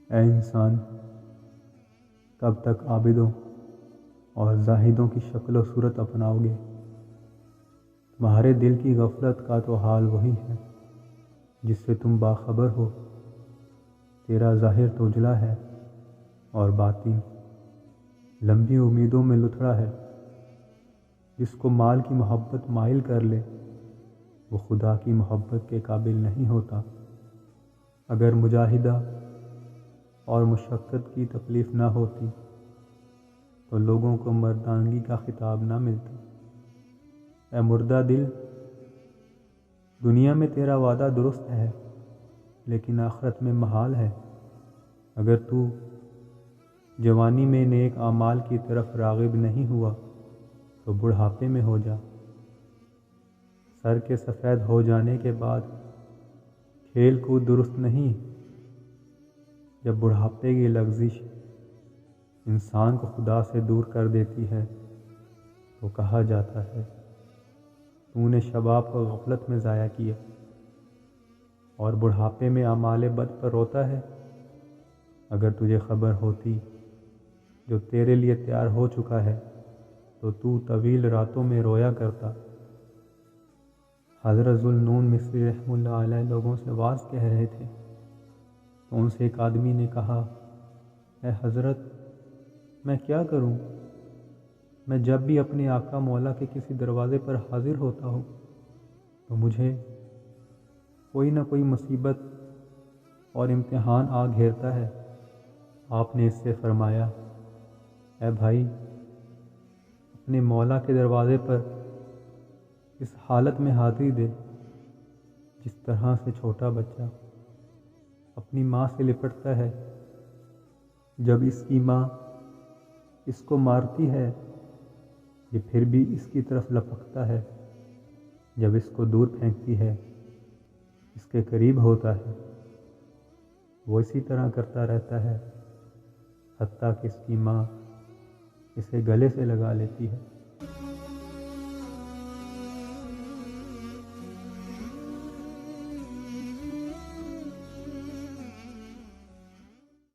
اے انسان، کب تک عابدوں اور زاہدوں کی شکل و صورت اپناؤ گے؟ تمہارے دل کی غفلت کا تو حال وہی ہے جس سے تم باخبر ہو۔ تیرا ظاہر تو اجلا ہے اور باطن لمبی امیدوں میں لتھڑا ہے۔ جس کو مال کی محبت مائل کر لے وہ خدا کی محبت کے قابل نہیں ہوتا۔ اگر مجاہدہ اور مشقت کی تکلیف نہ ہوتی تو لوگوں کو مردانگی کا خطاب نہ ملتا۔ اے مردہ دل، دنیا میں تیرا وعدہ درست ہے لیکن آخرت میں محال ہے۔ اگر تو جوانی میں نیک اعمال کی طرف راغب نہیں ہوا تو بڑھاپے میں ہو جا۔ سر کے سفید ہو جانے کے بعد کھیل کود درست نہیں۔ جب بڑھاپے کی لغزش انسان کو خدا سے دور کر دیتی ہے تو کہا جاتا ہے تو نے شباب کو غفلت میں ضائع کیا، اور بڑھاپے میں اعمال بد پر روتا ہے۔ اگر تجھے خبر ہوتی جو تیرے لیے تیار ہو چکا ہے تو طویل راتوں میں رویا کرتا۔ حضرت ذوالنون مصری رحمہ اللہ علیہ لوگوں سے واعظ کہہ رہے تھے تو ان سے ایک آدمی نے کہا، اے حضرت، میں کیا کروں؟ میں جب بھی اپنے آقا مولا کے کسی دروازے پر حاضر ہوتا ہوں تو مجھے کوئی نہ کوئی مصیبت اور امتحان آ گھیرتا ہے۔ آپ نے اس سے فرمایا، اے بھائی، اپنے مولا کے دروازے پر اس حالت میں حاضری دے جس طرح سے چھوٹا بچہ اپنی ماں سے لپٹتا ہے جب اس کی ماں اس کو مارتی ہے، یہ پھر بھی اس کی طرف لپکتا ہے جب اس کو دور پھینکتی ہے، اس کے قریب ہوتا ہے۔ وہ اسی طرح کرتا رہتا ہے حتیٰ کہ اس کی ماں اسے گلے سے لگا لیتی ہے۔